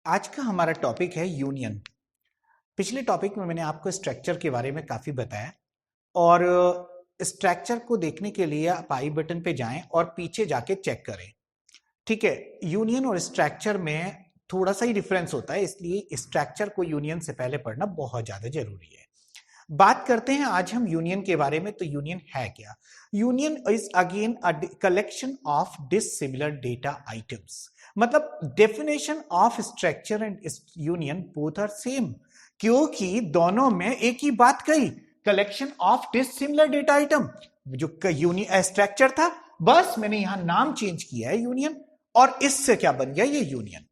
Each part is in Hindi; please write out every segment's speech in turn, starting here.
आज का हमारा टॉपिक है यूनियन। पिछले टॉपिक में मैंने आपको स्ट्रक्चर के बारे में काफी बताया और स्ट्रक्चर को देखने के लिए आप आई बटन पे जाएं और पीछे जाके चेक करें। ठीक है, यूनियन और स्ट्रक्चर में थोड़ा सा ही डिफरेंस होता है, इसलिए स्ट्रक्चर को यूनियन से पहले पढ़ना बहुत ज्यादा जरूरी है। बात करते हैं आज हम यूनियन के बारे में। तो यूनियन है क्या? Union is again a collection of dissimilar data items. मतलब definition of structure and union both are same, क्योंकि दोनों में एक ही बात कही, collection of dissimilar data item. जो यूनियन स्ट्रक्चर था, बस मैंने यहां नाम चेंज किया है यूनियन, और इससे क्या बन गया ये यूनियन।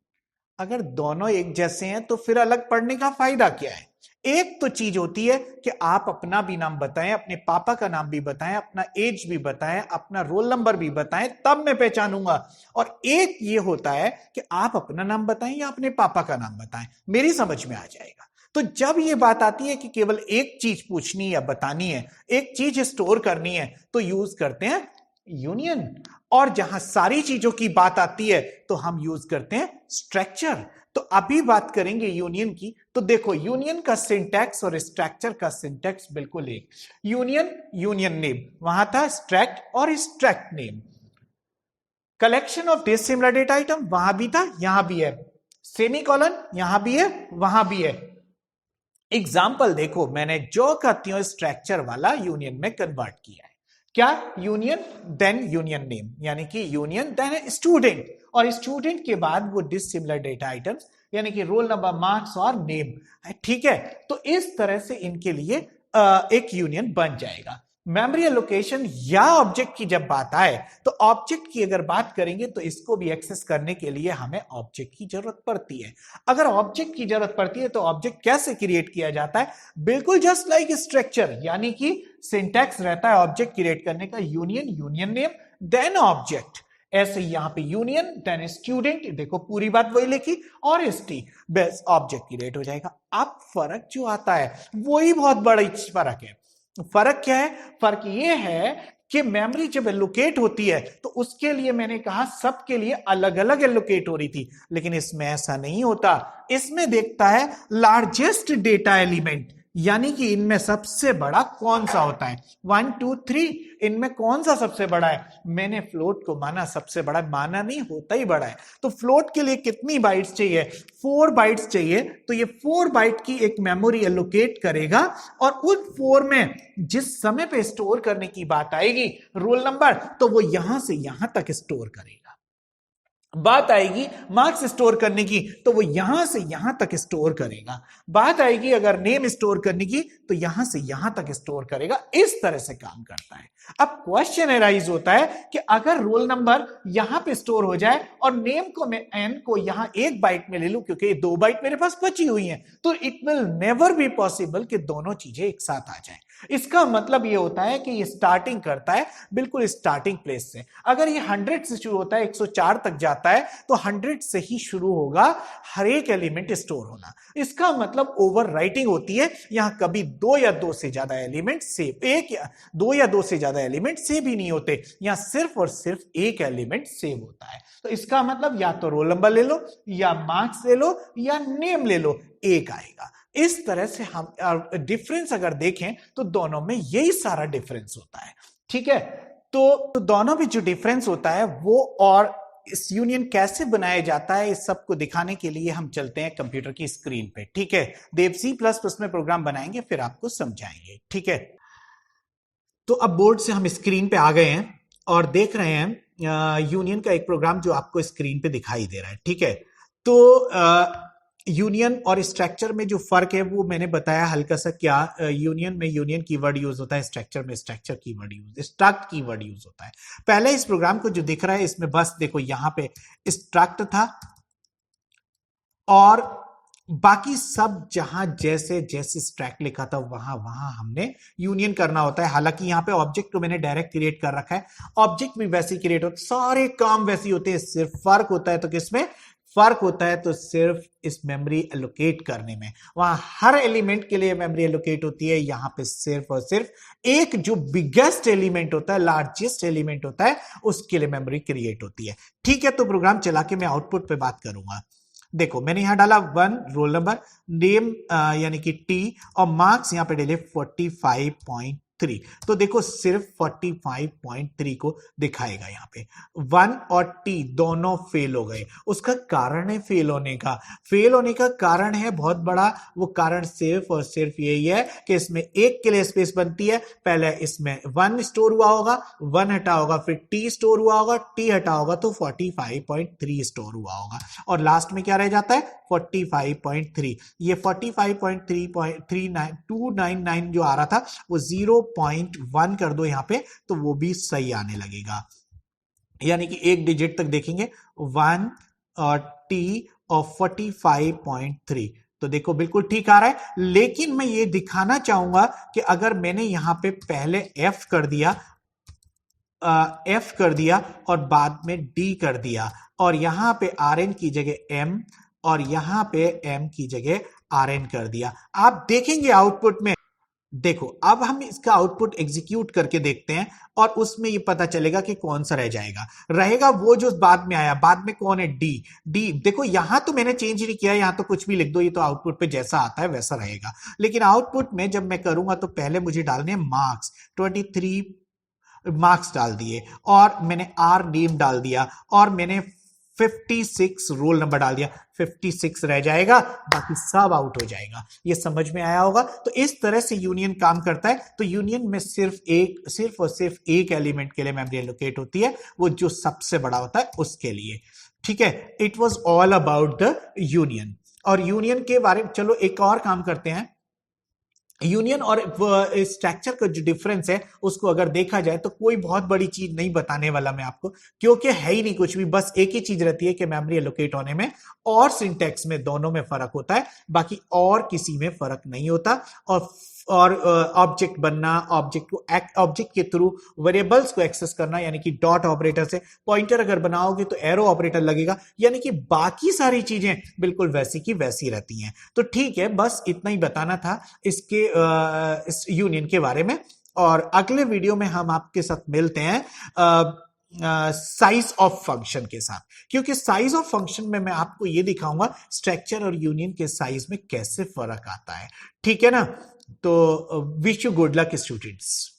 अगर दोनों एक जैसे हैं तो फिर अलग पढ़ने का फायदा क्या है? एक तो चीज होती है कि आप अपना भी नाम बताएं, अपने पापा का नाम भी बताएं, अपना एज भी बताएं, अपना रोल नंबर भी बताएं, तब मैं पहचानूंगा। और एक ये होता है कि आप अपना नाम बताएं या अपने पापा का नाम बताएं, मेरी समझ में आ जाएगा। तो जब ये बात आती है कि केवल एक चीज पूछनी या बतानी है, एक चीज स्टोर करनी है, तो यूज करते हैं यूनियन। और जहां सारी चीजों की बात आती है तो हम यूज करते हैं स्ट्रक्चर। तो अभी बात करेंगे यूनियन की। तो देखो, यूनियन का सिंटैक्स और स्ट्रक्चर का सिंटैक्स बिल्कुल एक। यूनियन, यूनियन नेम, वहां था स्ट्रैक्ट और स्ट्रैक्ट name. Collection of dissimilar data item, वहां भी था, यहां भी है। सेमीकोलन यहां भी है, वहां भी है। एग्जाम्पल देखो, मैंने जो कहती हूं स्ट्रक्चर वाला यूनियन में कन्वर्ट किया है। क्या? यूनियन देन यूनियन नेम, यानी कि यूनियन देन स्टूडेंट, और स्टूडेंट के बाद वो डिसिमिलर डेटा आइटम्स, यानी कि रोल नंबर, मार्क्स और नेम। ठीक है, तो इस तरह से इनके लिए एक यूनियन बन जाएगा। मेमोरी एलोकेशन या ऑब्जेक्ट की जब बात आए, तो ऑब्जेक्ट की अगर बात करेंगे तो इसको भी एक्सेस करने के लिए हमें ऑब्जेक्ट की जरूरत पड़ती है। अगर ऑब्जेक्ट की जरूरत पड़ती है तो ऑब्जेक्ट कैसे क्रिएट किया जाता है? बिल्कुल जस्ट लाइक स्ट्रक्चर, यानी कि सिंटैक्स रहता है ऑब्जेक्ट क्रिएट करने का, union, union name then object. ऐसे यहां पे यूनियन देन स्टूडेंट, देखो पूरी बात वही लिखी, और एसटी, बस ऑब्जेक्ट क्रिएट हो जाएगा। अब फर्क जो आता है वही बहुत बड़ा फर्क है। फर्क क्या है? फर्क ये है कि मेमोरी जब एलोकेट होती है तो उसके लिए मैंने कहा सबके लिए अलग अलग एलोकेट हो रही थी, लेकिन इसमें ऐसा नहीं होता। इसमें देखता है लार्जेस्ट डेटा एलिमेंट, यानी कि इनमें सबसे बड़ा कौन सा होता है। 1 2 3, इनमें कौन सा सबसे बड़ा है? मैंने फ्लोट को माना सबसे बड़ा, माना नहीं, होता ही बड़ा है। तो फ्लोट के लिए कितनी बाइट्स चाहिए? 4 बाइट्स चाहिए। तो ये 4 बाइट की एक मेमोरी एलोकेट करेगा, और उन 4 में जिस समय पे स्टोर करने की बात आएगी रोल नंबर, तो वो यहां से यहां तक स्टोर करेगा। बात आएगी मार्क्स स्टोर करने की, तो वो यहां से यहां तक स्टोर करेगा। बात आएगी अगर नेम स्टोर करने की, तो यहां से यहां तक स्टोर करेगा। इस तरह से काम करता है। अब क्वेश्चन एराइज होता है कि अगर रोल नंबर यहां पे स्टोर हो जाए और नेम को मैं एन को यहां 1 बाइट में ले लूं, क्योंकि 2 बाइट मेरे पास बची हुई है, तो it will never be possible कि दोनों चीजें एक साथ आ जाएं। इसका मतलब यह होता है कि ये स्टार्टिंग करता है बिल्कुल स्टार्टिंग प्लेस से। अगर ये 100 से शुरू होता है, 104 तक जाता है, तो 100 से ही शुरू होगा हर एक एलिमेंट स्टोर होना। इसका मतलब ओवर राइटिंग होती है। यहां कभी 2 या 2 से ज्यादा एलिमेंट सेव, 1 या 2 या 2 से ज्यादा एलिमेंट सेव ही नहीं होते, यहां सिर्फ और सिर्फ एक एलिमेंट सेव होता है। तो इसका मतलब या तो रोल नंबर ले लो, या मार्क्स ले लो, या नेम ले लो, एक आएगा। इस तरह से हम डिफरेंस अगर देखें तो दोनों में यही सारा डिफरेंस होता है। ठीक है, तो दोनों में जो डिफरेंस होता है वो, और इस यूनियन कैसे बनाया जाता है, इस सब को दिखाने के लिए हम चलते हैं कंप्यूटर की स्क्रीन पे। ठीक है, देव C++ में प्रोग्राम बनाएंगे, फिर आपको समझाएंगे। ठीक है, तो अब बोर्ड से हम स्क्रीन पे आ गए हैं और देख रहे हैं यूनियन का एक प्रोग्राम जो आपको स्क्रीन पे दिखाई दे रहा है। ठीक है, तो यूनियन और स्ट्रक्चर में जो फर्क है वो मैंने बताया हल्का सा। क्या? यूनियन में यूनियन कीवर्ड यूज होता है, स्ट्रक्चर में structure keyword use, struct keyword use होता है। पहले इस प्रोग्राम को जो दिख रहा है इसमें बस देखो यहां पे स्ट्रक्ट था, और बाकी सब जहां जैसे जैसे स्ट्रैक लिखा था वहां वहां हमने यूनियन करना होता है। हालांकि यहां पे ऑब्जेक्ट को मैंने डायरेक्ट क्रिएट कर रखा है, ऑब्जेक्ट भी वैसे क्रिएट होते, सारे काम वैसे होते हैं। सिर्फ फर्क होता है तो किसमें फर्क होता है? तो सिर्फ इस मेमोरी एलोकेट करने में। वहां हर एलिमेंट के लिए मेमोरी एलोकेट होती है, यहां पे सिर्फ और सिर्फ एक जो बिगेस्ट एलिमेंट होता है, लार्जेस्ट एलिमेंट होता है, उसके लिए मेमोरी क्रिएट होती है। ठीक है, तो प्रोग्राम चला के मैं आउटपुट पे बात करूंगा। देखो मैंने यहां डाला 1 रोल नंबर, नेम यानी कि टी, और मार्क्स यहां पे डाले 45.3। तो देखो सिर्फ 45.3 को दिखाएगा यहां पे। 1 और टी दोनों फेल हो गए। उसका कारण है फेल होने का, फेल होने का कारण है बहुत बड़ा। वो कारण सिर्फ और सिर्फ यही है कि इसमें एक के लिए स्पेस बनती है, पहले इसमें 1 स्टोर हुआ होगा, 1 हटा होगा, फिर टी स्टोर हुआ होगा, टी हटा होगा तो 45.3 स्टोर हुआ होगा, और लास्ट में क्या रह जाता है 45.3। ये 45.3.299 जो आ रहा था वो 0.1 कर दो यहां पे तो वो भी सही आने लगेगा। यानी कि एक डिजिट तक देखेंगे 1 और टी और 45.3, तो देखो बिल्कुल ठीक आ रहा है। लेकिन मैं ये दिखाना चाहूंगा कि अगर मैंने यहां पे पहले एफ कर दिया, एफ कर दिया और बाद में डी कर दिया, और यहां पे आर एन की जगह एम और यहां पे एम की जगह आर एन कर दिया, आप देखेंगे आउटपुट में। देखो अब हम इसका आउटपुट एग्जीक्यूट करके देखते हैं और उसमें ये पता चलेगा कि कौन सा रह जाएगा। रहेगा वो जो बाद में आया, बाद में कौन है डी। डी देखो यहां तो मैंने चेंज नहीं किया, यहां तो कुछ भी लिख दो, ये तो आउटपुट पे जैसा आता है वैसा रहेगा। लेकिन आउटपुट में जब मैं करूंगा तो पहले मुझे डालने मार्क्स 23 मार्क्स डाल दिए, और मैंने आर नेम डाल दिया, और मैंने 56 रोल नंबर डाल दिया, 56 रह जाएगा, बाकी सब आउट हो जाएगा। ये समझ में आया होगा। तो इस तरह से यूनियन काम करता है। तो यूनियन में सिर्फ और सिर्फ एक एलिमेंट के लिए मेमोरी एलोकेट होती है, वो जो सबसे बड़ा होता है उसके लिए। ठीक है, it was all about the union. और यूनियन के बारे में चलो एक और काम करते हैं। यूनियन और स्ट्रक्चर का जो डिफरेंस है उसको अगर देखा जाए तो कोई बहुत बड़ी चीज नहीं बताने वाला मैं आपको, क्योंकि है ही नहीं कुछ भी। बस एक ही चीज रहती है कि मेमोरी एलोकेट होने में और सिंटैक्स में, दोनों में फर्क होता है, बाकी और किसी में फर्क नहीं होता। और ऑब्जेक्ट बनना, ऑब्जेक्ट के थ्रू वेरिएबल्स को एक्सेस करना, यानी कि डॉट ऑपरेटर से पॉइंटर अगर बनाओगे तो एरो ऑपरेटर लगेगा, यानी कि बाकी सारी चीजें बिल्कुल वैसी की वैसी रहती हैं। तो ठीक है, बस इतना ही बताना था इसके इस यूनियन के बारे में। और अगले वीडियो में हम आपके साथ मिलते हैं साइज ऑफ फंक्शन के साथ, क्योंकि साइज ऑफ फंक्शन में मैं आपको यह दिखाऊंगा स्ट्रक्चर और यूनियन के साइज में कैसे फर्क आता है। ठीक है ना? तो wish you good luck students.